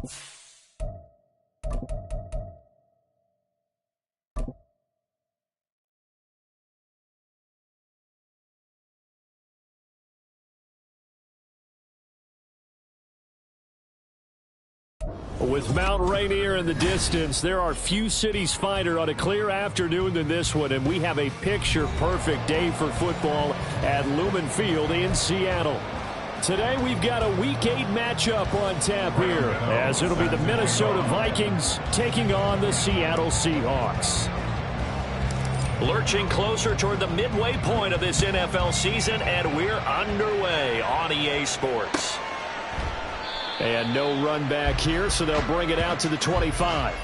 With Mount Rainier in the distance, there are few cities finer on a clear afternoon than this one, and we have a picture-perfect day for football at Lumen Field in Seattle. Today we've got a Week 8 matchup on tap here, as it'll be the Minnesota Vikings taking on the Seattle Seahawks. Lurching closer toward the midway point of this NFL season, and we're underway on EA Sports. And no run back here, so they'll bring it out to the 25.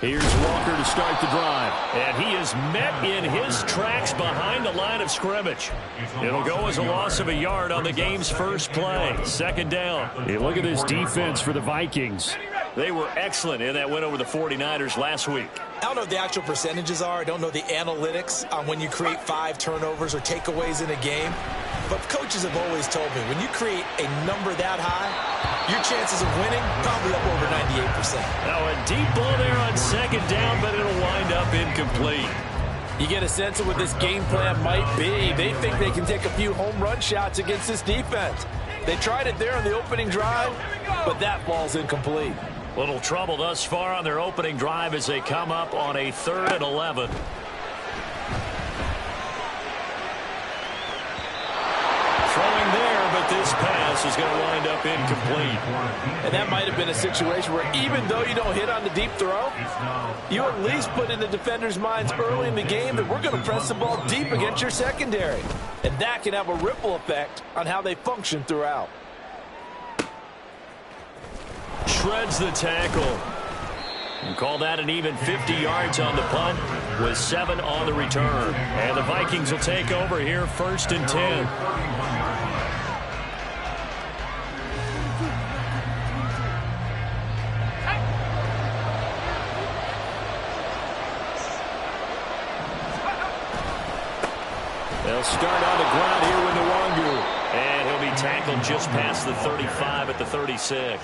Here's Walker to start the drive. And he is met in his tracks behind the line of scrimmage. It'll go as a loss of a yard on the game's first play. Second down. Hey, look at this defense for the Vikings. They were excellent in that win over the 49ers last week. I don't know what the actual percentages are. I don't know the analytics on when you create 5 turnovers or takeaways in a game. But coaches have always told me, when you create a number that high, your chances of winning probably up over 98%. Now a deep ball there on second down, but it'll wind up incomplete. You get a sense of what this game plan might be. They think they can take a few home run shots against this defense. They tried it there on the opening drive, but that ball's incomplete. Little trouble thus far on their opening drive as they come up on a 3rd and 11. Throwing there, but this pass is going to wind up incomplete. And that might have been a situation where even though you don't hit on the deep throw, you at least put in the defenders' minds early in the game that we're going to press the ball deep against your secondary. And that can have a ripple effect on how they function throughout. Shreds the tackle. And call that an even 50 yards on the punt with 7 on the return. And the Vikings will take over here, 1st and 10. They'll start on the ground here with Nwangu. And he'll be tackled just past the 35 at the 36.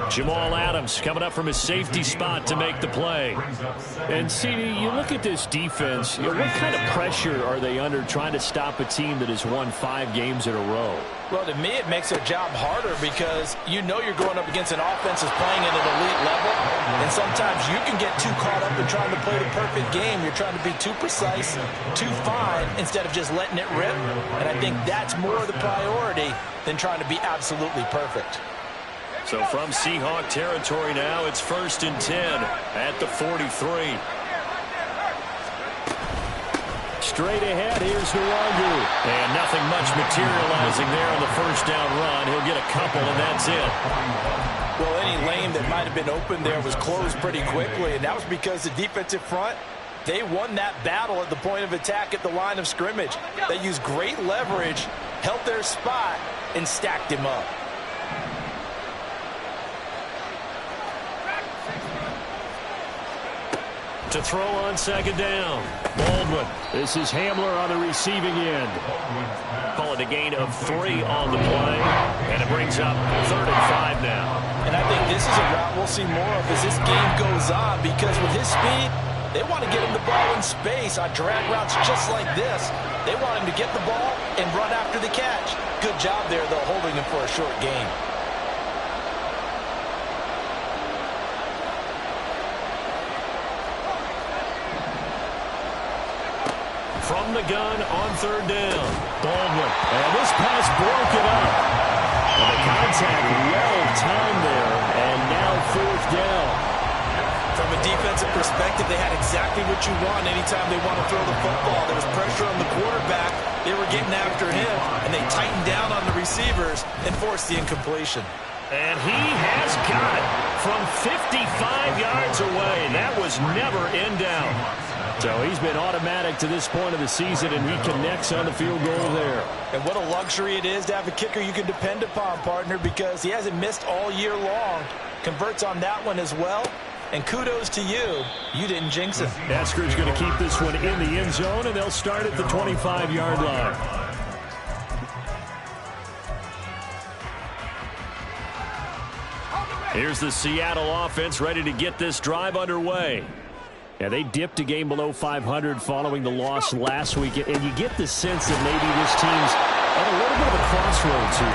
Jamal Adams coming up from his safety spot to make the play. And, CD, you look at this defense, what kind of pressure are they under trying to stop a team that has won 5 games in a row? Well, to me, it makes their job harder because you know you're going up against an offense that's playing at an elite level. And sometimes you can get too caught up in trying to play the perfect game. You're trying to be too precise, too fine, instead of just letting it rip. And I think that's more of the priority than trying to be absolutely perfect. So from Seahawk territory now, it's 1st and 10 at the 43. Straight ahead, here's Nwangu. And nothing much materializing there on the first down run. He'll get a couple, and that's it. Well, any lane that might have been open there was closed pretty quickly, and that was because the defensive front, they won that battle at the point of attack at the line of scrimmage. They used great leverage, held their spot, and stacked him up. To throw on second down. Baldwin. This is Hamler on the receiving end. Call it a gain of 3 on the play. And it brings up 3rd and 5 now. And I think this is a route we'll see more of as this game goes on, because with his speed, they want to get him the ball in space on drag routes just like this. They want him to get the ball and run after the catch. Good job there, though, holding him for a short gain. From the gun on 3rd down. Baldwin. And this pass broke it up. And the contact well-timed there. And now 4th down. From a defensive perspective, they had exactly what you want anytime they want to throw the football. There was pressure on the quarterback. They were getting after him, and they tightened down on the receivers and forced the incompletion. And he has got it from 55 yards away. That was never in doubt. So he's been automatic to this point of the season, and he connects on the field goal there. And what a luxury it is to have a kicker you can depend upon, partner, because he hasn't missed all year long. Converts on that one as well. And kudos to you. You didn't jinx it. Esker's going to keep this one in the end zone, and they'll start at the 25-yard line. Here's the Seattle offense ready to get this drive underway. Yeah, they dipped a game below 500 following the loss last week, and you get the sense that maybe this team's at a little bit of a crossroads here.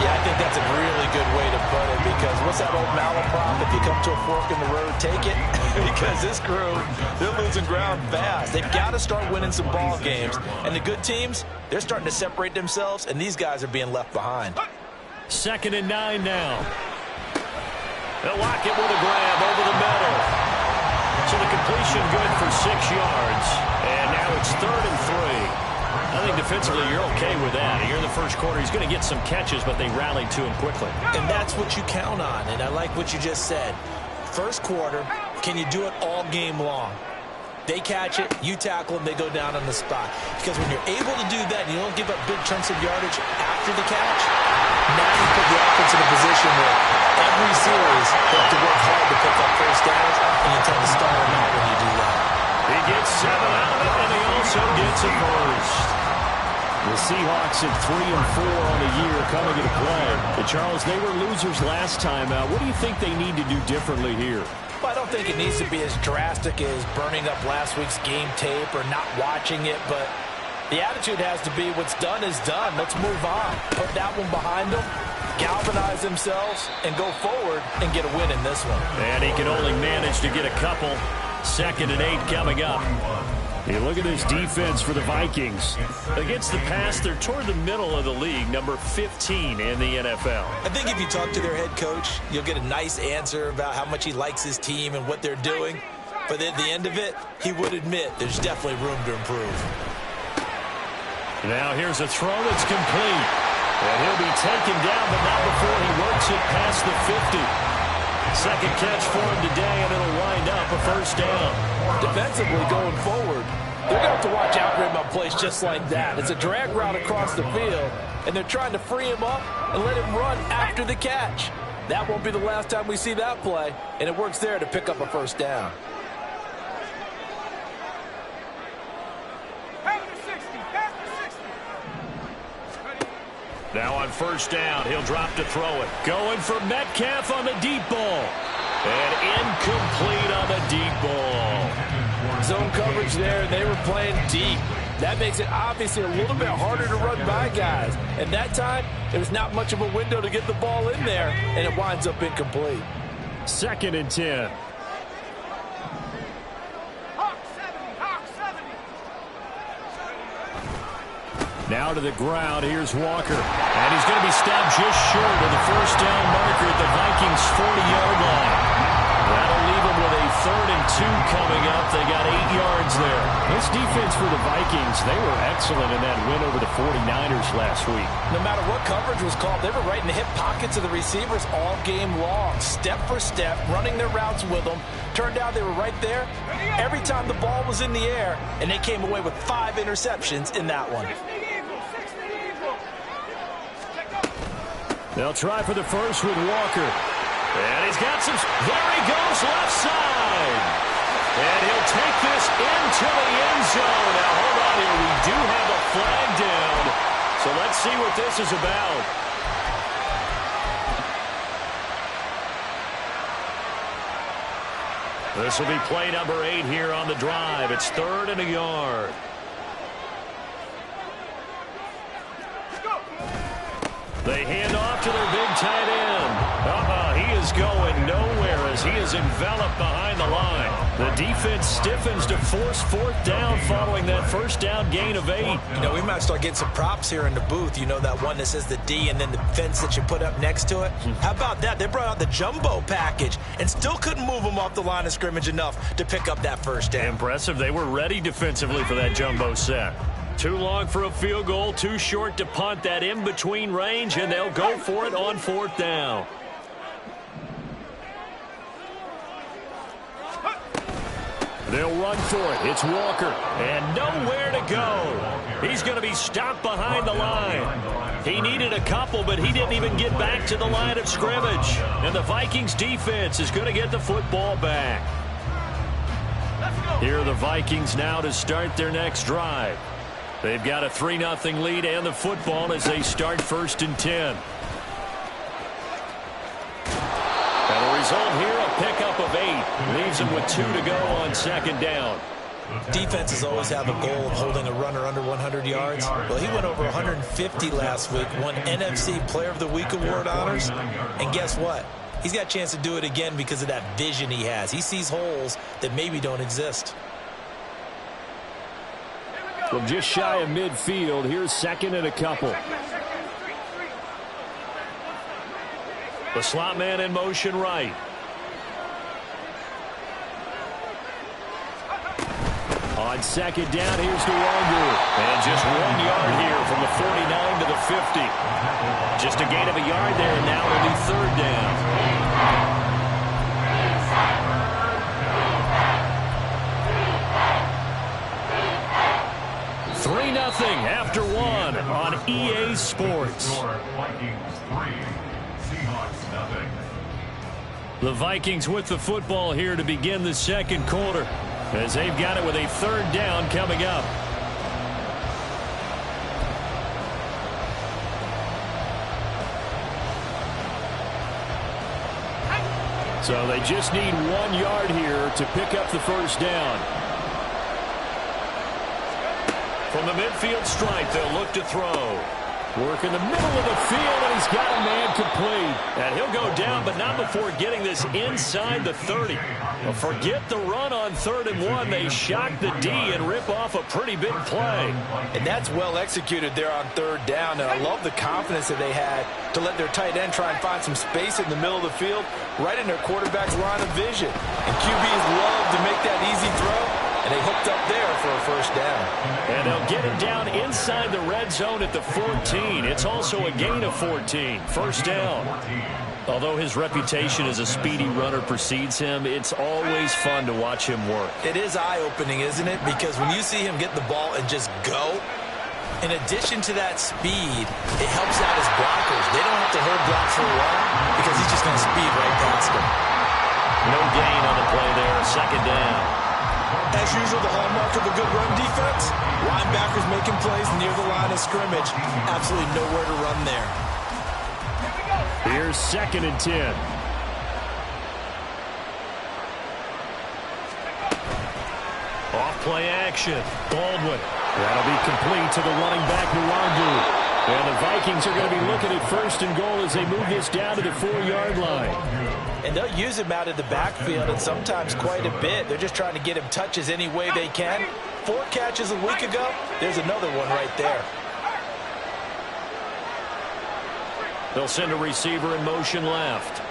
Yeah, I think that's a really good way to put it, because what's that old malaprop? If you come to a fork in the road, take it. Because this crew, they're losing ground fast. They've got to start winning some ball games. And the good teams, they're starting to separate themselves, and these guys are being left behind. 2nd and 9 now. They'll lock it with a grab over the middle. So the completion good for 6 yards. And now it's 3rd and 3. I think defensively you're okay with that. Here in the first quarter, he's going to get some catches, but they rallied to him quickly. And that's what you count on, and I like what you just said. First quarter, can you do it all game long? They catch it, you tackle them, they go down on the spot. Because when you're able to do that and you don't give up big chunks of yardage after the catch, now you put the offense in a position where every series they have to work hard to pick up first downs, and you tend to stall them out when you do that. He gets 7 out of it, and he also gets a first. The Seahawks at 3 and 4 on the year coming into play. And Charles, they were losers last time. What do you think they need to do differently here? Well, I don't think it needs to be as drastic as burning up last week's game tape or not watching it, but the attitude has to be what's done is done. Let's move on. Put that one behind them, galvanize themselves, and go forward and get a win in this one. And he can only manage to get a couple. 2nd and 8 coming up. Hey, look at this defense for the Vikings. Against the pass, they're toward the middle of the league, number 15 in the NFL. I think if you talk to their head coach, you'll get a nice answer about how much he likes his team and what they're doing. But at the end of it, he would admit there's definitely room to improve. Now here's a throw that's complete. And he'll be taken down, but not before he works it past the 50. Second catch for him today, and it'll wind up a first down. Defensively going forward, they're going to have to watch out for him on plays just like that. It's a drag route across the field, and they're trying to free him up and let him run after the catch. That won't be the last time we see that play, and it works there to pick up a first down. Now on first down, he'll drop to throw it. Going for Metcalf on the deep ball. And incomplete on the deep ball. Zone coverage there, and they were playing deep. That makes it obviously a little bit harder to run by guys. And that time, there was not much of a window to get the ball in there, and it winds up incomplete. 2nd and 10. Now to the ground. Here's Walker. And he's going to be stopped just short of the first down marker at the Vikings' 40-yard line. That'll leave them with a 3rd and 2 coming up. They got 8 yards there. This defense for the Vikings, they were excellent in that win over the 49ers last week. No matter what coverage was called, they were right in the hip pockets of the receivers all game long. Step for step, running their routes with them. Turned out they were right there every time the ball was in the air, and they came away with 5 interceptions in that one. They'll try for the first with Walker. And he's got some... There he goes, left side. And he'll take this into the end zone. Now, hold on here. We do have a flag down. So let's see what this is about. This will be play number 8 here on the drive. It's 3rd and a yard. They hand off to their big tight end. He is going nowhere as he is enveloped behind the line. The defense stiffens to force 4th down following that first down gain of 8. You know, we might start getting some props here in the booth. You know, that one that says the D and then the fence that you put up next to it? How about that? They brought out the jumbo package and still couldn't move them off the line of scrimmage enough to pick up that first down. Impressive. They were ready defensively for that jumbo set. Too long for a field goal, too short to punt. That in-between range, and they'll go for it on 4th down. They'll run for it. It's Walker. And nowhere to go. He's going to be stopped behind the line. He needed a couple, but he didn't even get back to the line of scrimmage. And the Vikings defense is going to get the football back. Here are the Vikings now to start their next drive. They've got a 3-0 lead and the football as they start 1st and 10. And the result here, a pickup of 8. Leaves them with 2 to go on 2nd down. Defenses always have a goal of holding a runner under 100 yards. Well, he went over 150 last week, won NFC Player of the Week award honors. And guess what? He's got a chance to do it again because of that vision he has. He sees holes that maybe don't exist. From just shy of midfield, here's 2nd and a couple. The slot man in motion right. On 2nd down, here's Nwangu. And just 1 yard here from the 49 to the 50. Just a gain of a yard there, and now it'll be 3rd down. 3-0 after 1 on EA Sports. The Vikings with the football here to begin the 2nd quarter, as they've got it with a 3rd down coming up. So they just need 1 yard here to pick up the 1st down. From the midfield stripe, they'll look to throw. Work in the middle of the field, and he's got a man complete. And he'll go down, but not before getting this inside the 30. Well, forget the run on 3rd and 1. They shock the D and rip off a pretty big play. And that's well executed there on 3rd down. And I love the confidence that they had to let their tight end try and find some space in the middle of the field, right in their quarterback's line of vision. And QBs love to make that easy throw. And they hooked up there for a 1st down. And they'll get it down inside the red zone at the 14. It's also a gain of 14. 1st down. Although his reputation as a speedy runner precedes him, it's always fun to watch him work. It is eye-opening, isn't it? Because when you see him get the ball and just go, in addition to that speed, it helps out his blockers. They don't have to herd block for a while because he's just going to speed right past them. No gain on the play there. 2nd down. As usual, the hallmark of a good run defense, linebackers making plays near the line of scrimmage. Absolutely nowhere to run there. Here's 2nd and 10. Off play action. Baldwin. That'll be complete to the running back, Nwangu. And the Vikings are going to be looking at 1st and goal as they move this down to the 4-yard line. And they'll use him out of the backfield, and sometimes quite a bit. They're just trying to get him touches any way they can. 4 catches a week ago. There's another one right there. They'll send a receiver in motion left.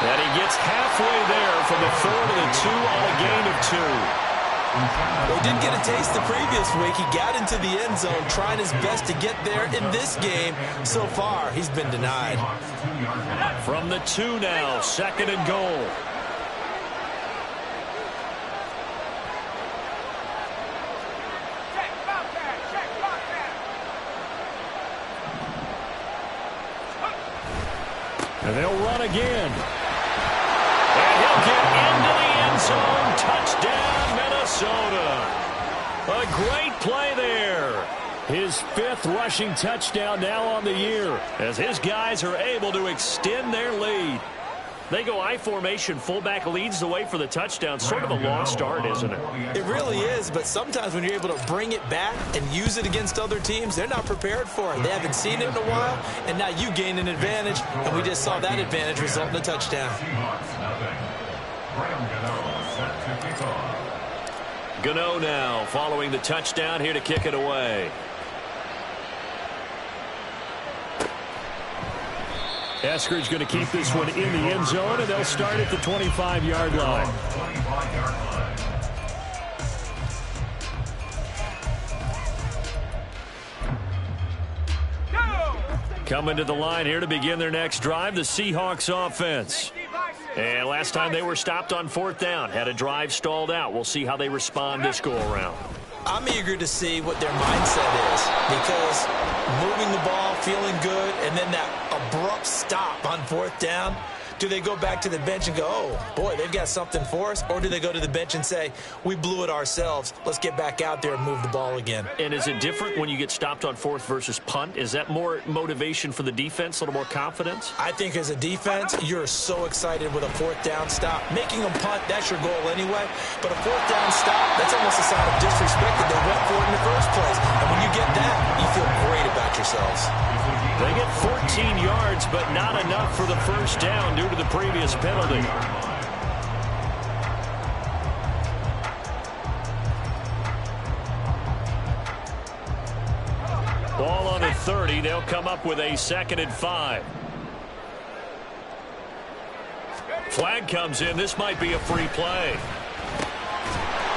And he gets halfway there from the 4 to the 2 on a gain of 2. Well, he did get a taste the previous week. He got into the end zone trying his best to get there in this game. So far, he's been denied. From the 2 now, 2nd and goal. And they'll run again. And he'll get into the end zone. Touchdown, Minnesota. A great play there. His 5th rushing touchdown now on the year, as his guys are able to extend their lead. They go I formation. Fullback leads the way for the touchdown. Sort of a long start, isn't it? It really is, but sometimes when you're able to bring it back and use it against other teams, they're not prepared for it. They haven't seen it in a while, and now you gain an advantage, and we just saw that advantage result in a touchdown. Gano now following the touchdown here to kick it away. Eskridge going to keep this one in the end zone, and they'll start at the 25-yard line. Coming to the line here to begin their next drive, the Seahawks offense. And last time they were stopped on 4th down, had a drive stalled out. We'll see how they respond this go-around. I'm eager to see what their mindset is, because moving the ball, feeling good, and then that abrupt stop on 4th down, do they go back to the bench and go, oh, boy, they've got something for us? Or do they go to the bench and say, we blew it ourselves, let's get back out there and move the ball again? And is it different when you get stopped on 4th versus punt? Is that more motivation for the defense, a little more confidence? I think as a defense, you're so excited with a 4th down stop. Making them punt, that's your goal anyway. But a 4th down stop, that's almost a sign of disrespect that they went for it in the first place. And when you get that, you feel great about yourselves. They get 14 yards, but not enough for the first down due to the previous penalty. Ball on the 30. They'll come up with a 2nd and 5. Flag comes in. This might be a free play.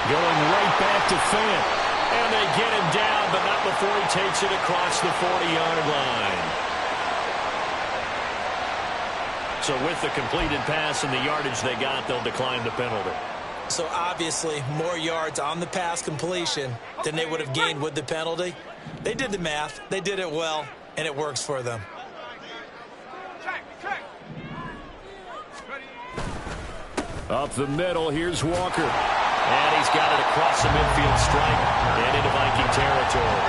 Going right back to Fant. And they get him down, but not before he takes it across the 40-yard line. So with the completed pass and the yardage they got, they'll decline the penalty. So obviously more yards on the pass completion than they would have gained with the penalty. They did the math. They did it well, and it works for them. Up the middle, here's Walker. And he's got it across the midfield stripe and into Viking territory.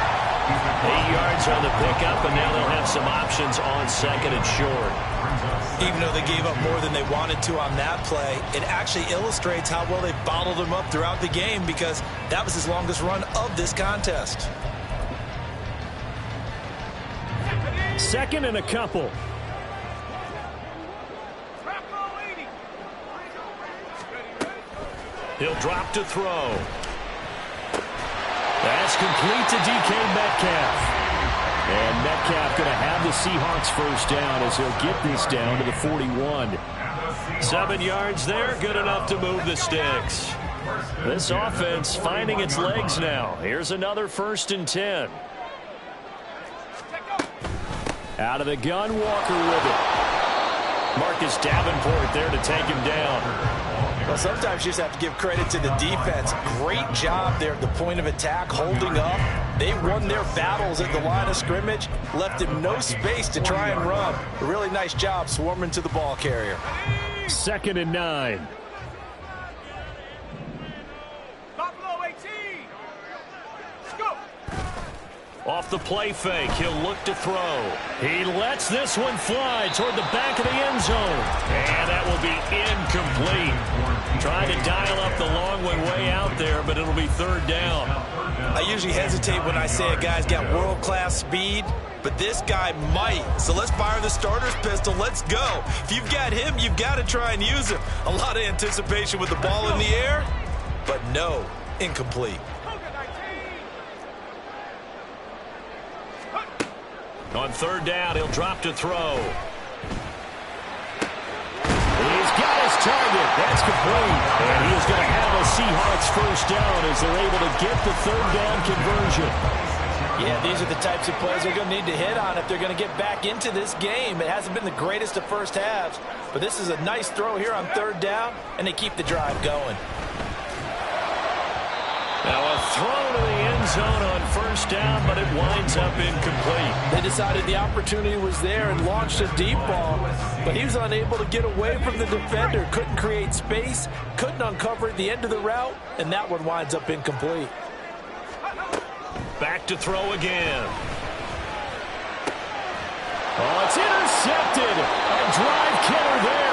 8 yards on the pickup, and now they'll have some options on 2nd and short. Even though they gave up more than they wanted to on that play, it actually illustrates how well they bottled them up throughout the game, because that was his longest run of this contest. 2nd and a couple. He'll drop to throw. That's complete to DK Metcalf. And Metcalf going to have the Seahawks first down as he'll get this down to the 41. 7 yards there, good enough to move the sticks. This offense finding its legs now. Here's another 1st and 10. Out of the gun, Walker with it. Marcus Davenport there to take him down. Well, sometimes you just have to give credit to the defense. Great job there at the point of attack, holding up. They won their battles at the line of scrimmage, left him no space to try and run. A really nice job swarming to the ball carrier. 2nd and 9. Off the play fake, he'll look to throw. He lets this one fly toward the back of the end zone. And that will be incomplete. Trying to dial up the long one way out there, but it'll be 3rd down. I usually hesitate when I say a guy's got world-class speed, but this guy might. So let's fire the starter's pistol. Let's go. If you've got him, you've got to try and use him. A lot of anticipation with the ball in the air, but no, incomplete. On 3rd down, he'll drop to throw. He's got his target. That's complete. And he is going to have a Seahawks first down as they're able to get the 3rd down conversion. Yeah, these are the types of plays they're going to need to hit on if they're going to get back into this game. It hasn't been the greatest of first halves, but this is a nice throw here on 3rd down, and they keep the drive going. Now a throw to the end zone on 1st down, but it winds up incomplete. They decided the opportunity was there and launched a deep ball, but he was unable to get away from the defender. Couldn't create space, couldn't uncover at the end of the route, and that one winds up incomplete. Back to throw again. Oh, it's intercepted. A drive killer there.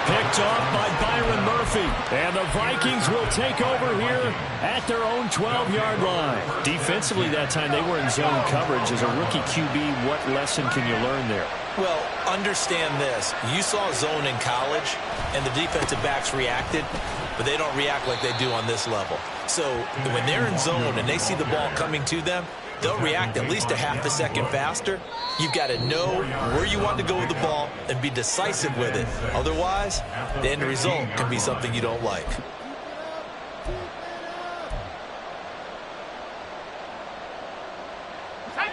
Picked off by Byron Murphy. And the Vikings will take over here at their own 12-yard line. Defensively that time, they were in zone coverage. As a rookie QB, what lesson can you learn there? Well, understand this. You saw zone in college, and the defensive backs reacted, but they don't react like they do on this level. So when they're in zone and they see the ball coming to them, they'll react at least a half a second faster. You've got to know where you want to go with the ball and be decisive with it. Otherwise, the end result can be something you don't like.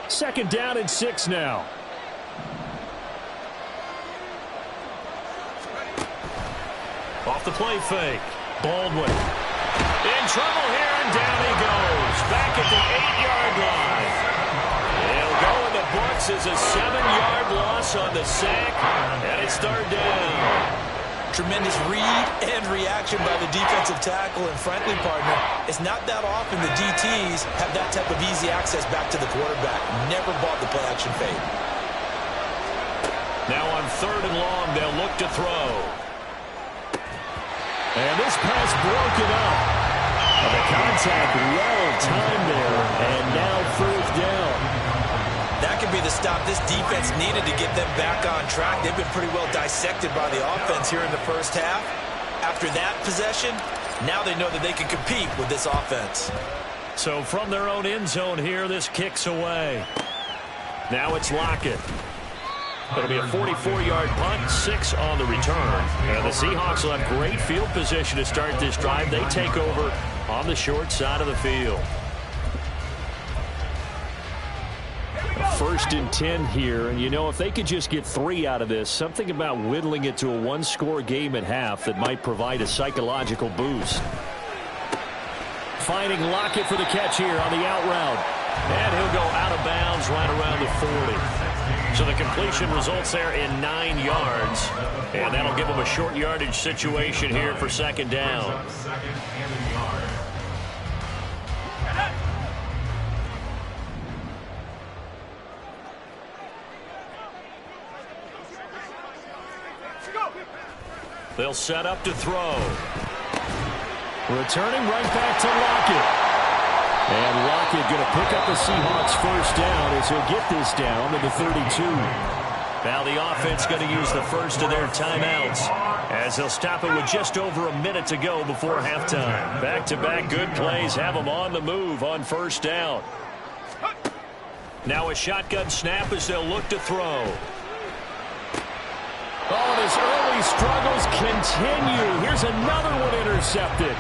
Second down and 6 now. off the play fake. Baldwin in trouble here, and down he goes. Back at the 8-yard line. He'll go in the books as a 7-yard loss on the sack, and it's third down. Tremendous read and reaction by the defensive tackle, and frankly, partner, it's not that often the DTs have that type of easy access back to the quarterback. Never bought the play-action fade. Now on 3rd and long, they'll look to throw. And this pass broken up. The contact well timed there, and now 4th down. That could be the stop this defense needed to get them back on track. They've been pretty well dissected by the offense here in the first half. After that possession, now they know that they can compete with this offense. So from their own end zone here, this kicks away. Now it's Lockett. It'll be a 44-yard punt, 6 on the return. And the Seahawks will have great field position to start this drive. They take over on the short side of the field. 1st and 10 here, and you know, if they could just get 3 out of this, something about whittling it to a 1-score game at half that might provide a psychological boost. Finding Lockett for the catch here on the out route. And he'll go out of bounds right around the 40. So the completion results there in 9 yards, and that'll give them a short yardage situation here for 2nd down. They'll set up to throw. Returning right back to Lockett. And Lockett going to pick up the Seahawks 1st down as he'll get this down to the 32. Now the offense going to use the first of their timeouts as they'll stop it with just over a minute to go before halftime. Back-to-back good plays have them on the move on 1st down. Now a shotgun snap as they'll look to throw. Oh, his early struggles continue. Here's another one intercepted.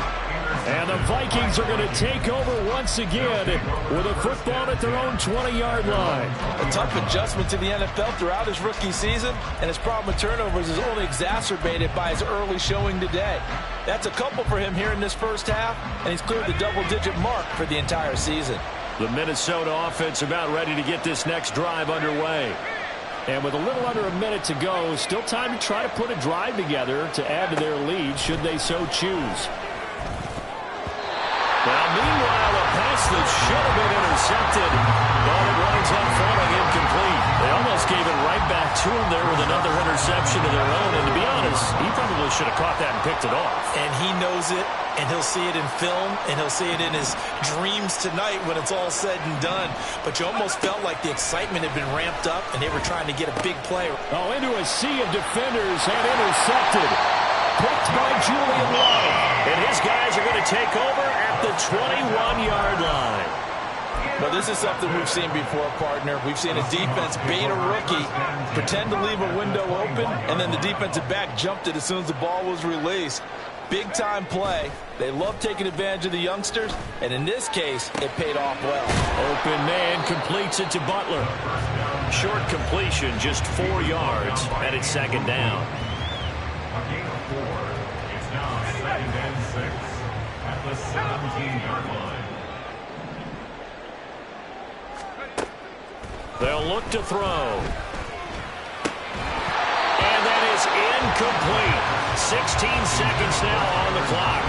And the Vikings are going to take over once again with a football at their own 20-yard line. A tough adjustment to the NFL throughout his rookie season, and his problem with turnovers is only exacerbated by his early showing today. That's a couple for him here in this first half, and he's cleared the double-digit mark for the entire season. The Minnesota offense about ready to get this next drive underway. And with a little under a minute to go, still time to try to put a drive together to add to their lead should they so choose. Now, meanwhile, a pass that should have been intercepted, but it winds up falling incomplete. They almost gave it right back to him there with another interception of their own. And to be honest, he probably should have caught that and picked it off. And he knows it, and he'll see it in film, and he'll see it in his dreams tonight when it's all said and done. But you almost felt like the excitement had been ramped up, and they were trying to get a big play. Oh, into a sea of defenders and intercepted. Picked by Julian Love. And his guys are going to take over at the 21-yard line. But this is something we've seen before, partner. We've seen a defense bait a rookie, pretend to leave a window open, and then the defensive back jumped it as soon as the ball was released. Big-time play. They love taking advantage of the youngsters, and in this case, it paid off well. Open man completes it to Butler. Short completion, just 4 yards, and it's 2nd down. It's now 2nd and 6 at the 17-yard line. They'll look to throw. And that is incomplete. 16 seconds now on the clock.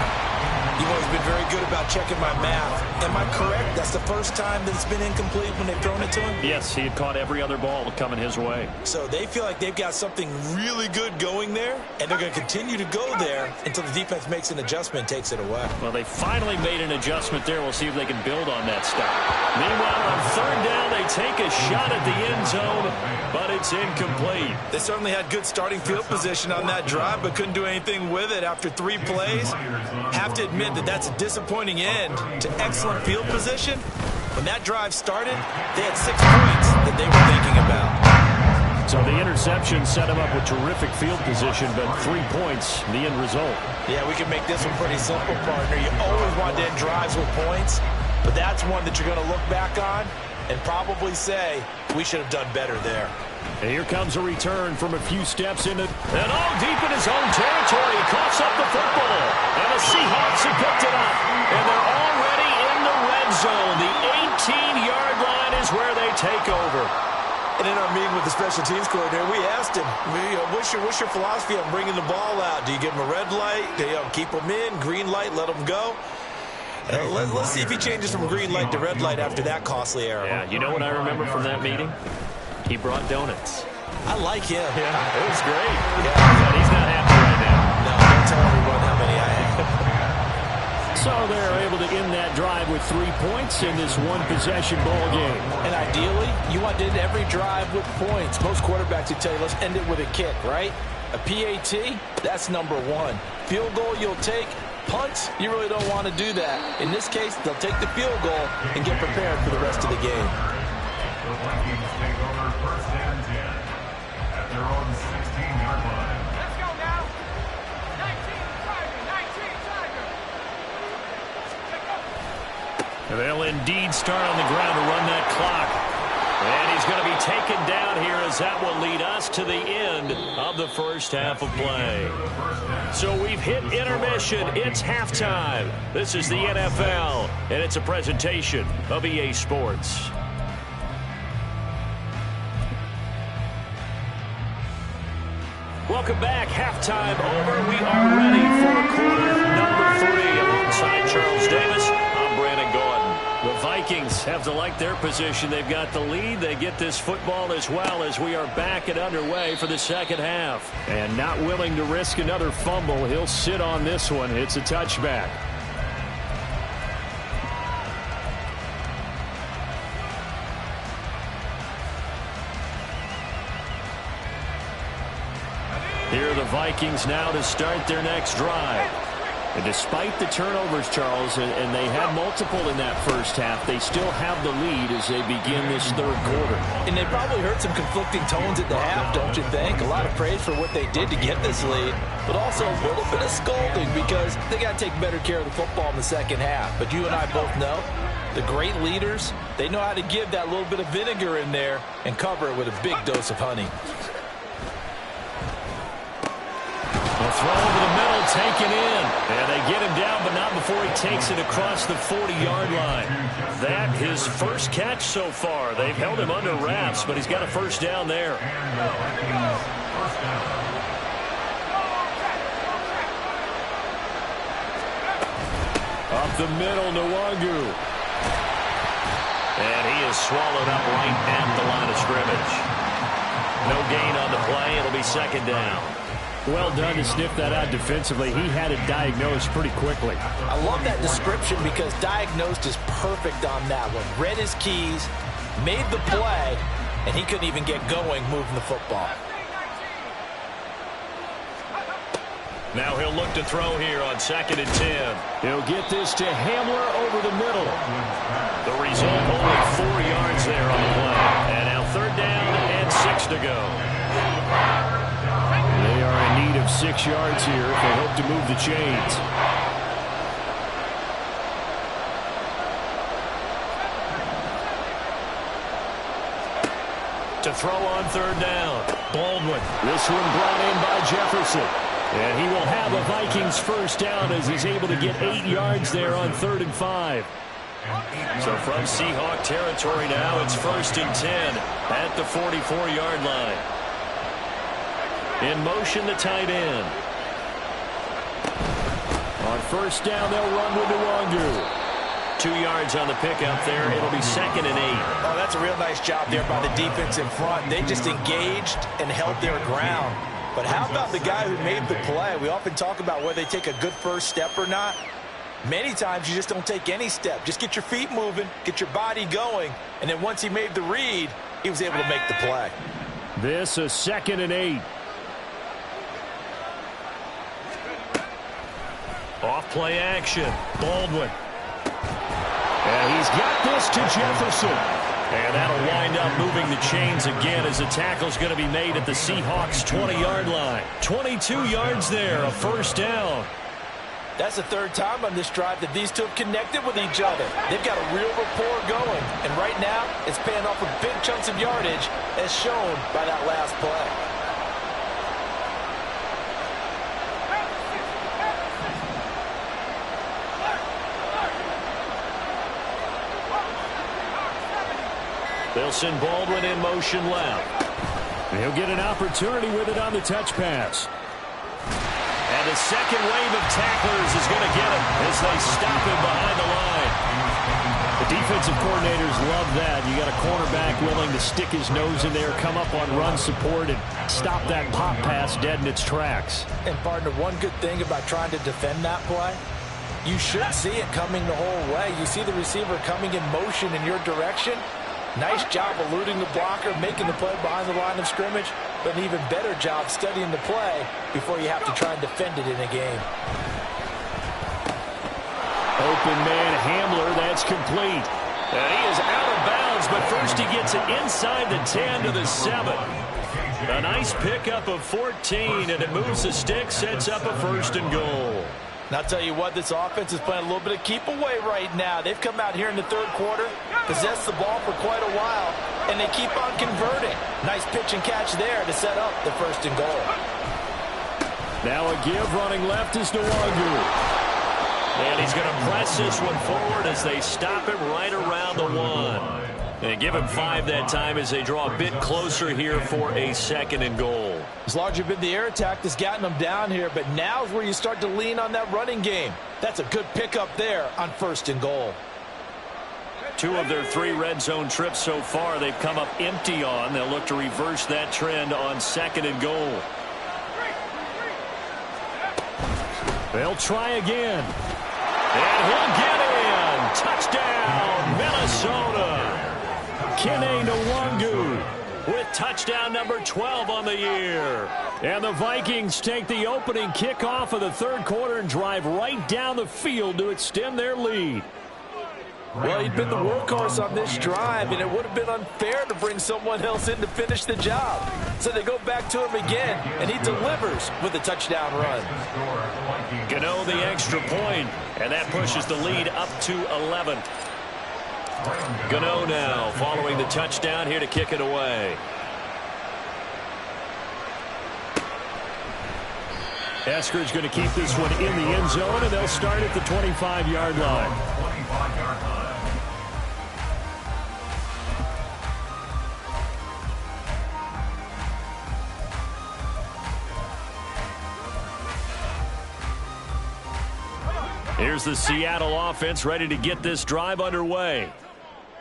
You've always been very good about checking my math. Am I correct? That's the first time that it's been incomplete when they've thrown it to him? Yes, he had caught every other ball coming his way. So they feel like they've got something really good going there, and they're going to continue to go there until the defense makes an adjustment and takes it away. Well, they finally made an adjustment there. We'll see if they can build on that stop. Meanwhile, on 3rd down, they take a shot at the end zone, but it's incomplete. They certainly had good starting field position on that drive, but couldn't do anything with it after 3 plays. Have to admit that that's a disappointing end to excellent field position. When that drive started, they had 6 points that they were thinking about. So the interception set him up with terrific field position, but 3 points, the end result. Yeah, we can make this one pretty simple, partner. You always want to end drives with points, but that's one that you're going to look back on and probably say, we should have done better there. And here comes a return from a few steps into... And all deep in his own territory. He coughs up the football. And the Seahawks have picked it up. And they're already in the red zone. The 18-yard line is where they take over. And in our meeting with the special teams coordinator, we asked him, what's your philosophy on bringing the ball out? Do you give him a red light? Do you keep him in? Green light, let him go? Let's see if he changes from green light to red light after that costly error. Yeah, you know what I remember from that meeting? He brought donuts. I like him. Yeah, it was great. Yeah. But he's not happy right now. No, don't tell everyone how many I have. So they're able to end that drive with 3 points in this one-possession ball game. And ideally, you want to end every drive with points. Most quarterbacks would tell you, let's end it with a kick, right? A PAT, that's number one. Field goal you'll take. Punts, you really don't want to do that. In this case, they'll take the field goal and get prepared for the rest of the game. The Vikings take over 1st and 10 at their own 16-yard line. Let's go now. 19, Tiger. They'll indeed start on the ground to run that clock. And he's going to be taken down here as that will lead us to the end of the first half of play. So we've hit intermission. It's halftime. This is the NFL, and it's a presentation of EA Sports. Welcome back. Halftime over. We are ready for quarter number 3 alongside Charles Davis. I'm Brandon Gordon. The Vikings have to like their position. They've got the lead. They get this football as well as we are back and underway for the second half. And not willing to risk another fumble. He'll sit on this one. It's a touchback. Here are the Vikings now to start their next drive. And despite the turnovers, Charles, and they had multiple in that first half, they still have the lead as they begin this third quarter. And they probably heard some conflicting tones at the half, don't you think? A lot of praise for what they did to get this lead, but also a little bit of scolding because they got to take better care of the football in the second half. But you and I both know the great leaders, they know how to give that little bit of vinegar in there and cover it with a big dose of honey. A throw over the middle, taken in. And they get him down, but not before he takes it across the 40-yard line. That his first catch so far. They've held him under wraps, but he's got a first down there. Up the middle, Nwangu. And he is swallowed up right at the line of scrimmage. No gain on the play. It'll be second down. Well done to sniff that out defensively. He had it diagnosed pretty quickly. I love that description because diagnosed is perfect on that one. Read his keys, made the play, and he couldn't even get going moving the football. Now he'll look to throw here on 2nd and 10. He'll get this to Hamler over the middle. The result, only 4 yards there on the play. And now 3rd down and 6 to go. They are in need of 6 yards here if they hope to move the chains. To throw on 3rd down. Baldwin. This one brought in by Jefferson. And he will have a Vikings first down as he's able to get 8 yards there on 3rd and 5. So from Seahawk territory now, it's 1st and 10 at the 44-yard line. In motion, the tight end. On first down, they'll run with Nwangu. 2 yards on the pickup there. It'll be 2nd and 8. Oh, that's a real nice job there by the defense in front. They just engaged and held their ground. But how about the guy who made the play? We often talk about whether they take a good first step or not. Many times you just don't take any step. Just get your feet moving, get your body going, and then once he made the read, he was able to make the play. This a 2nd and 8. Off play action. Baldwin. And he's got this to Jefferson. And that'll wind up moving the chains again as the tackle's going to be made at the Seahawks 20-yard line. 22 yards there, a first down. That's the third time on this drive that these two have connected with each other. They've got a real rapport going, and right now it's paying off with big chunks of yardage as shown by that last play. They'll send Baldwin in motion left. He'll get an opportunity with it on the touch pass. And the second wave of tacklers is going to get him as they stop him behind the line. The defensive coordinators love that. You got a cornerback willing to stick his nose in there, come up on run support, and stop that pop pass dead in its tracks. And partner, one good thing about trying to defend that play, you should see it coming the whole way. You see the receiver coming in motion in your direction. Nice job eluding the blocker, making the play behind the line of scrimmage, but an even better job studying the play before you have to try and defend it in a game. Open man Hamler, that's complete. And he is out of bounds, but first he gets it inside the 10 to the 7. A nice pickup of 14, and it moves the stick, sets up a 1st and goal. And I'll tell you what, this offense is playing a little bit of keep away right now. They've come out here in the third quarter, possessed the ball for quite a while, and they keep on converting. Nice pitch and catch there to set up the 1st and goal. Now a give running left is Nwangu. And he's going to press this one forward as they stop him right around the 1. And give him 5 that time as they draw a bit closer here for a 2nd and goal. It's largely been the air attack that's gotten them down here, but now is where you start to lean on that running game. That's a good pickup there on 1st and goal. 2 of their 3 red zone trips so far they've come up empty on. They'll look to reverse that trend on 2nd and goal. They'll try again. And he'll get in. Touchdown, Minnesota. Kene Nwangu with touchdown number 12 on the year. And the Vikings take the opening kickoff of the third quarter and drive right down the field to extend their lead. Well, he'd been the workhorse on this drive, and it would have been unfair to bring someone else in to finish the job. So they go back to him again, and he delivers with a touchdown run. Gano the extra point, and that pushes the lead up to 11. Gano now following the touchdown here to kick it away. Esker's going to keep this one in the end zone, and they'll start at the 25-yard line. Here's the Seattle offense ready to get this drive underway.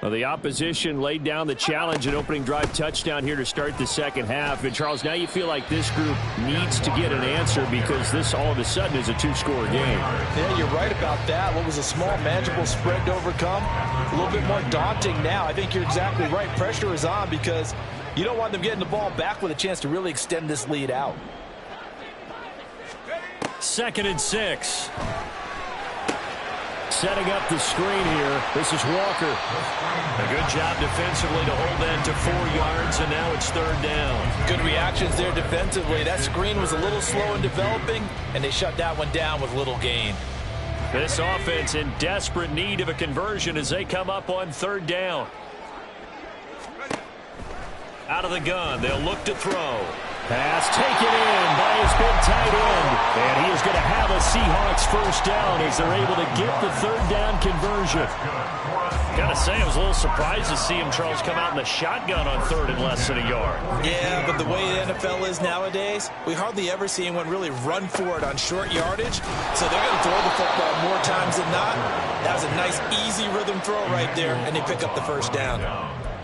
Well, the opposition laid down the challenge and opening drive touchdown here to start the second half. And, Charles, now you feel like this group needs to get an answer because this all of a sudden is a 2-score game. Yeah, you're right about that. What was a small, manageable spread to overcome, a little bit more daunting now. I think you're exactly right. Pressure is on because you don't want them getting the ball back with a chance to really extend this lead out. 2nd and 6. Setting up the screen here. This is Walker. A good job defensively to hold that to 4 yards, and now it's 3rd down. Good reactions there defensively. That screen was a little slow in developing, and they shut that one down with little gain. This offense in desperate need of a conversion as they come up on 3rd down. Out of the gun, they'll look to throw. Pass taken in by his big tight end. And he is going to have a Seahawks 1st down as they're able to get the 3rd down conversion. Gotta say, I was a little surprised to see him, Charles, come out in the shotgun on 3rd and less than a yard. Yeah, but the way the NFL is nowadays, we hardly ever see anyone really run for it on short yardage. So they're going to throw the football more times than not. That was a nice, easy rhythm throw right there, and they pick up the 1st down.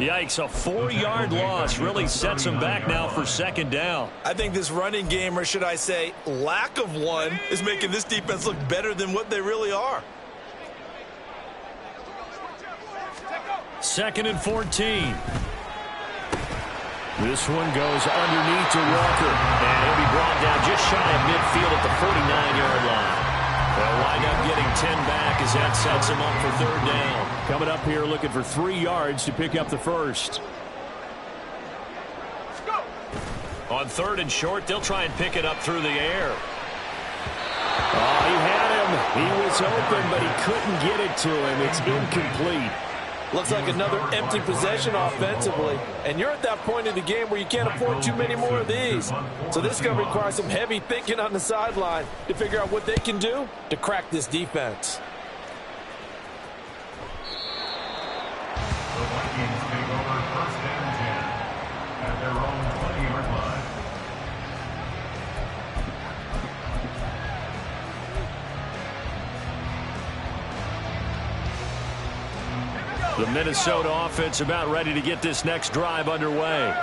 Yikes, a 4-yard loss really sets them back now for 2nd down. I think this running game, or should I say lack of one, is making this defense look better than what they really are. 2nd and 14. This one goes underneath to Walker. And he'll be brought down just shy of midfield at the 49-yard line. They'll wind up getting 10 back as that sets him up for 3rd down. Coming up here looking for 3 yards to pick up the 1st. On 3rd and short, they'll try and pick it up through the air. Oh, he had him. He was open, but he couldn't get it to him. It's incomplete. Looks like another empty possession offensively. And you're at that point in the game where you can't afford too many more of these. So this is going to require some heavy thinking on the sideline to figure out what they can do to crack this defense. The Vikings take over 1st and 10 at their own 20-yard line. The Minnesota offense about ready to get this next drive underway.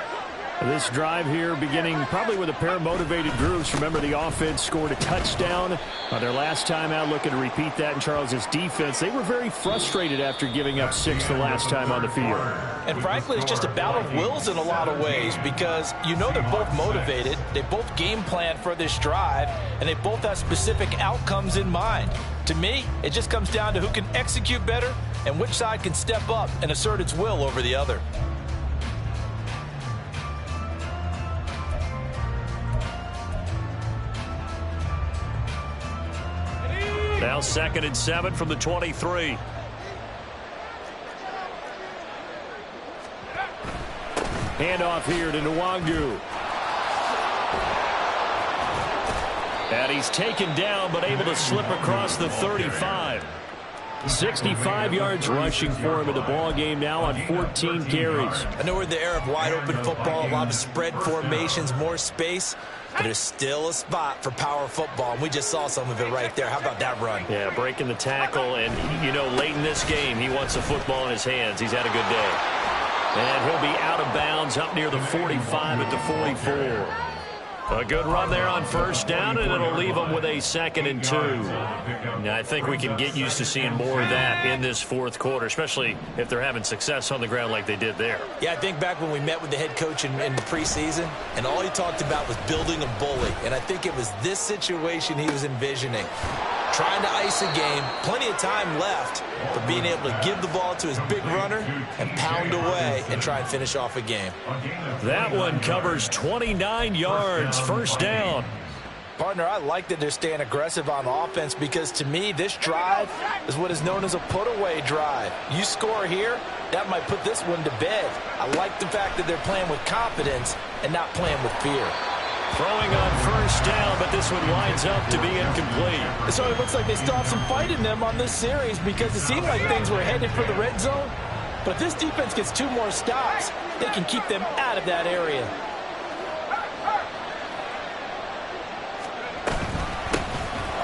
This drive here beginning probably with a pair of motivated groups. Remember, the offense scored a touchdown their last time out, looking to repeat that in Charles's defense. They were very frustrated after giving up 6 the last time on the field. And frankly, it's just a battle of wills in a lot of ways because you know they're both motivated. They both game plan for this drive, and they both have specific outcomes in mind. To me, it just comes down to who can execute better and which side can step up and assert its will over the other. Now 2nd and 7 from the 23. Handoff here to Nwangu. And he's taken down, but able to slip across the 35. 65 yards rushing for him in the ball game now on 14 carries. I know we're in the era of wide-open football, a lot of spread formations, more space, but there's still a spot for power football, and we just saw some of it right there. How about that run? Yeah, breaking the tackle, and, you know, late in this game, he wants the football in his hands. He's had a good day. And he'll be out of bounds up near the 45 at the 44. A good run there on 1st down, and it'll leave them with a 2nd and 2. Now, I think we can get used to seeing more of that in this 4th quarter, especially if they're having success on the ground like they did there. Yeah, I think back when we met with the head coach in the preseason, and all he talked about was building a bully. And I think it was this situation he was envisioning. Trying to ice a game, plenty of time left, but being able to give the ball to his big runner and pound away and try and finish off a game. That one covers 29 yards, 1st down. Partner, I like that they're staying aggressive on offense because, to me, this drive is what is known as a put-away drive. You score here, that might put this one to bed. I like the fact that they're playing with confidence and not playing with fear. Throwing on 1st down, but this one winds up to be incomplete. So it looks like they still have some fight in them on this series because it seemed like things were headed for the red zone. But if this defense gets 2 more stops, they can keep them out of that area.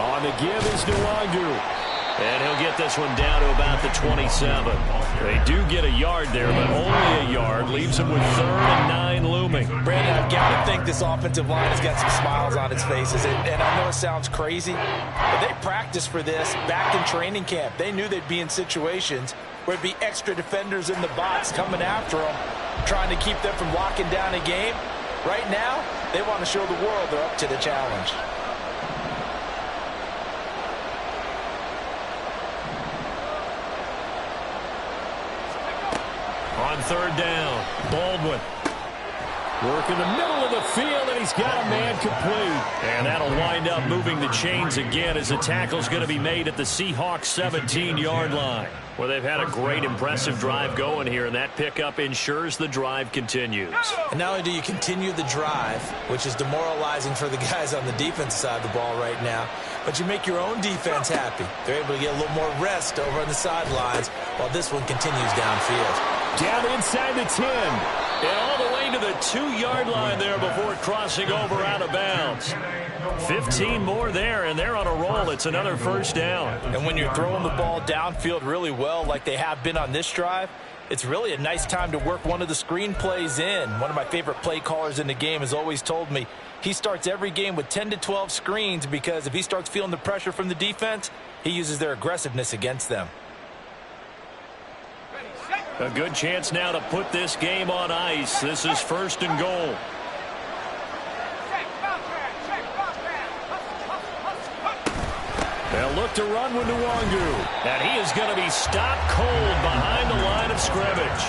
On the give is Nwangu. And he'll get this one down to about the 27. They do get a yard there, but only a yard. Leaves them with 3rd and 9 looming. Brandon, I've got to think this offensive line has got some smiles on its faces. And I know it sounds crazy, but they practiced for this back in training camp. They knew they'd be in situations where it'd be extra defenders in the box coming after them, trying to keep them from locking down a game. Right now, they want to show the world they're up to the challenge. On 3rd down, Baldwin. Work in the middle of the field, and he's got a man complete. And that'll wind up moving the chains again as the tackle's going to be made at the Seahawks 17-yard line. Well, they've had a great, impressive drive going here, and that pickup ensures the drive continues. And not only do you continue the drive, which is demoralizing for the guys on the defense side of the ball right now, but you make your own defense happy. They're able to get a little more rest over on the sidelines while this one continues downfield. Down inside the 10. And all the way to the 2-yard line there before crossing over out of bounds. 15 more there, and they're on a roll. It's another 1st down. And when you're throwing the ball downfield really well like they have been on this drive, it's really a nice time to work one of the screen plays in. One of my favorite play callers in the game has always told me he starts every game with 10 to 12 screens because if he starts feeling the pressure from the defense, he uses their aggressiveness against them. A good chance now to put this game on ice. This is 1st and goal. They'll look to run with Nwangu. And he is going to be stopped cold behind the line of scrimmage.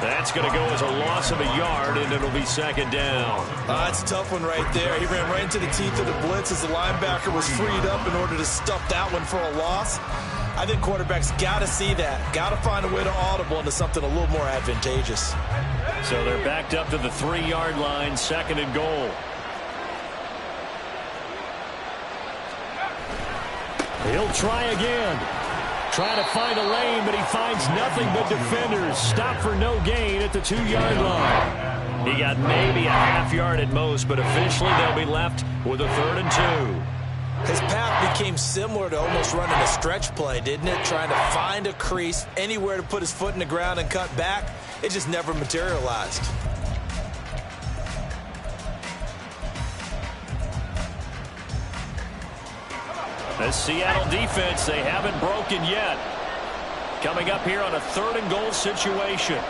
That's going to go as a loss of a yard, and it'll be second down. That's a tough one right there. He ran right into the teeth of the blitz as the linebacker was freed up in order to stuff that one for a loss. I think quarterbacks got to see that. Got to find a way to audible into something a little more advantageous. So they're backed up to the 3-yard line, second and goal. He'll try again. Trying to find a lane, but he finds nothing but defenders. Stop for no gain at the 2-yard line. He got maybe a half yard at most, but officially they'll be left with a 3rd and 2. His path became similar to almost running a stretch play, didn't it? Trying to find a crease, anywhere to put his foot in the ground and cut back. It just never materialized. The Seattle defense, they haven't broken yet. Coming up here on a 3rd and goal situation.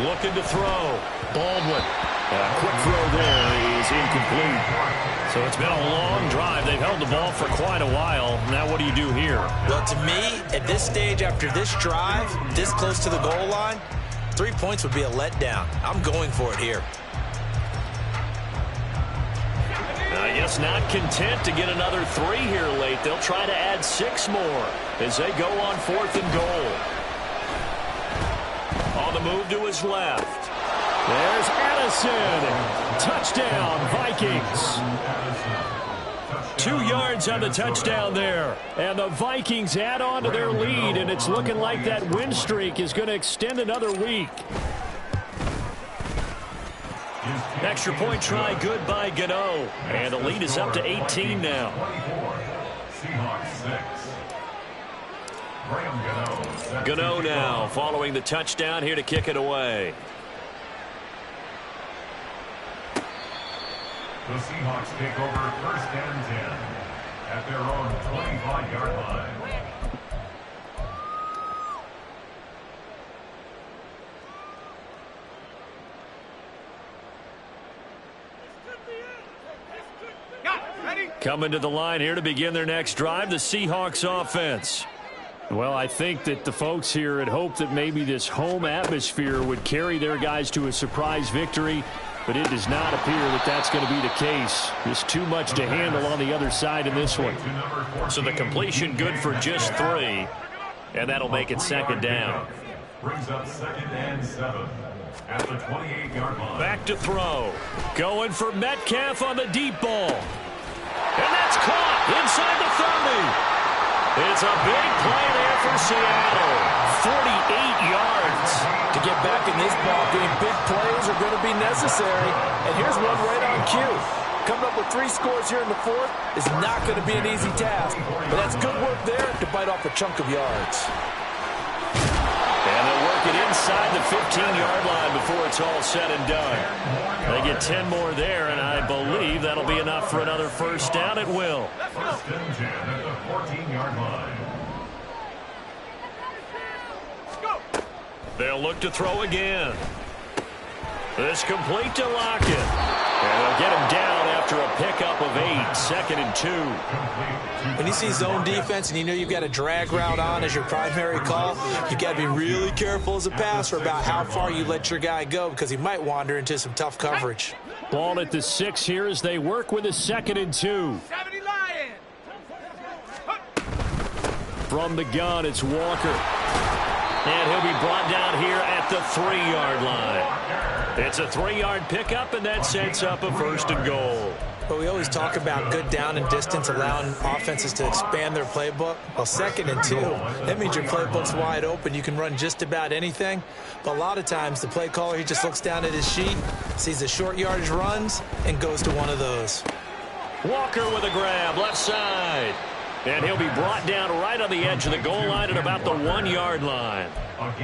Looking to throw. Baldwin. A quick throw there is incomplete. So it's been a long drive. They've held the ball for quite a while. Now what do you do here? Well, to me, at this stage after this drive, this close to the goal line, 3 points would be a letdown. I'm going for it here. I guess not content to get another 3 here late. They'll try to add 6 more as they go on 4th and goal. On the move to his left. There's Addison. Touchdown, Vikings. 2 yards on the touchdown there. And the Vikings add on to their lead, and it's looking like that win streak is going to extend another week. Extra point try good by Gano. And the lead is up to 18 now. Gano now following the touchdown here to kick it away. The Seahawks take over 1st and 10 at their own 25-yard line. Coming to the line here to begin their next drive, the Seahawks offense. Well, I think that the folks here had hoped that maybe this home atmosphere would carry their guys to a surprise victory, but it does not appear that that's going to be the case. Just too much to handle on the other side in this one. So the completion good for just 3, and that'll make it second down. Brings up 2nd and 7 at the 28-yard line. Back to throw. Going for Metcalf on the deep ball. And that's caught inside the 30. It's a big play there for Seattle. 48 yards. To get back in this ball game, big plays are going to be necessary. And here's one right on cue. Coming up with 3 scores here in the 4th is not going to be an easy task. But that's good work there to bite off a chunk of yards. And they'll work it inside the 15-yard line before it's all said and done. They get 10 more there, and I believe that'll be enough for another 1st down. It will. 1st and 10 at the 14-yard line. They'll look to throw again. This complete to Lockett. And they'll get him down after a pickup of 8, 2nd and 2. When you see zone defense and you know you've got a drag route on as your primary call, you got to be really careful as a passer about how far you let your guy go because he might wander into some tough coverage. Ball at the 6 here as they work with a 2nd and 2. 70 Lions. From the gun, it's Walker. And he'll be brought down here at the 3-yard line. It's a 3-yard pickup, and that sets up a 1st and goal. But we always talk about good down and distance, allowing offenses to expand their playbook. Well, 2nd and 2, that means your playbook's wide open. You can run just about anything. But a lot of times, the play caller, he just looks down at his sheet, sees the short yardage runs, and goes to one of those. Walker with a grab, left side. And he'll be brought down right on the edge of the goal line at about the 1-yard line.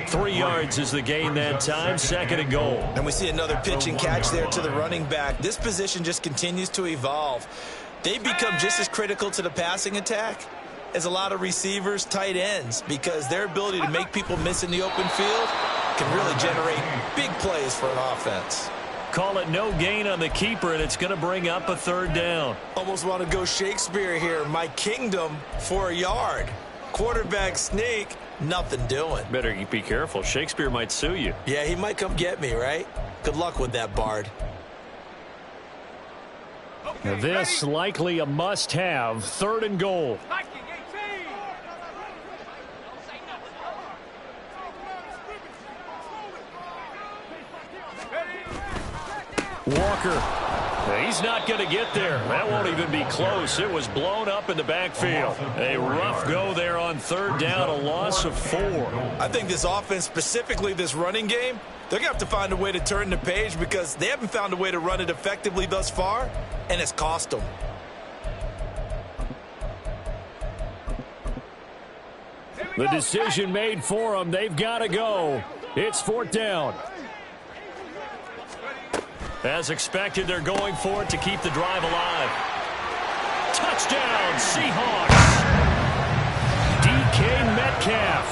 3 yards is the gain that time, 2nd and goal. And we see another pitch and catch there to the running back. This position just continues to evolve. They become just as critical to the passing attack as a lot of receivers, tight ends, because their ability to make people miss in the open field can really generate big plays for an offense. Call it no gain on the keeper, and it's going to bring up a 3rd down. Almost want to go Shakespeare here. My kingdom for a yard. quarterback sneak, nothing doing. Better be careful. Shakespeare might sue you. Yeah, he might come get me, right? Good luck with that, Bard. Now this likely a must-have. 3rd and goal. Walker. He's not going to get there. That won't even be close. It was blown up in the backfield. A rough go there on 3rd down, a loss of 4. I think this offense, specifically this running game, they're going to have to find a way to turn the page because they haven't found a way to run it effectively thus far, and it's cost them. The decision made for them. They've got to go. It's 4th down. As expected, they're going for it to keep the drive alive. Touchdown, Seahawks. DK Metcalf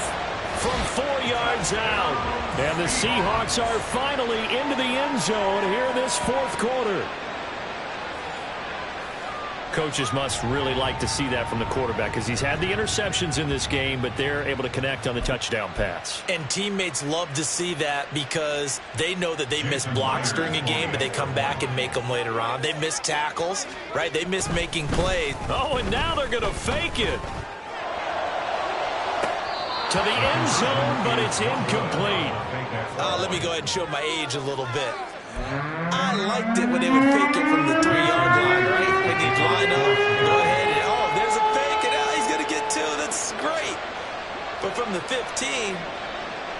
from 4 yards out. And the Seahawks are finally into the end zone here in this 4th quarter. Coaches must really like to see that from the quarterback because he's had the interceptions in this game, but they're able to connect on the touchdown pass. And teammates love to see that because they know that they miss blocks during a game, but they come back and make them later on. They miss tackles, right? They miss making plays. Oh, and now they're going to fake it. To the end zone, but it's incomplete. Let me go ahead and show my age a little bit. I liked it when they would fake it from the 3-yard line, right? When you'd line up, go ahead and, oh, there's a fake, and now he's going to get 2. That's great. But from the 15,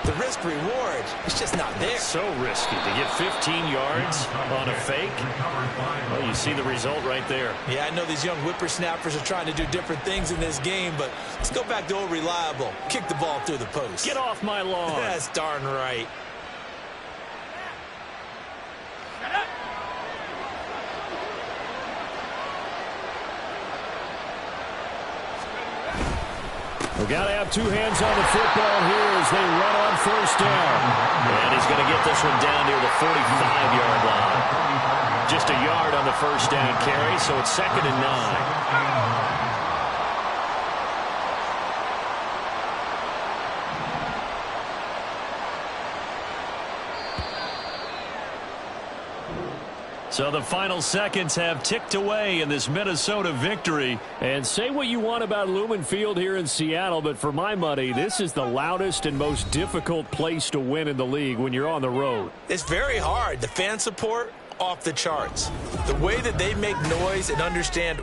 the risk-reward is just not there. It's so risky to get 15 yards on a fake. Well, you see the result right there. Yeah, I know these young whippersnappers are trying to do different things in this game, but let's go back to old reliable. Kick the ball through the post. Get off my lawn. That's darn right. We've got to have 2 hands on the football here as they run on 1st down. And he's going to get this one down near the 45-yard line. Just a yard on the 1st down carry, so it's 2nd and 9. So the final seconds have ticked away in this Minnesota victory. And say what you want about Lumen Field here in Seattle, but for my money, this is the loudest and most difficult place to win in the league when you're on the road. It's very hard. The fan support, off the charts. The way that they make noise and understand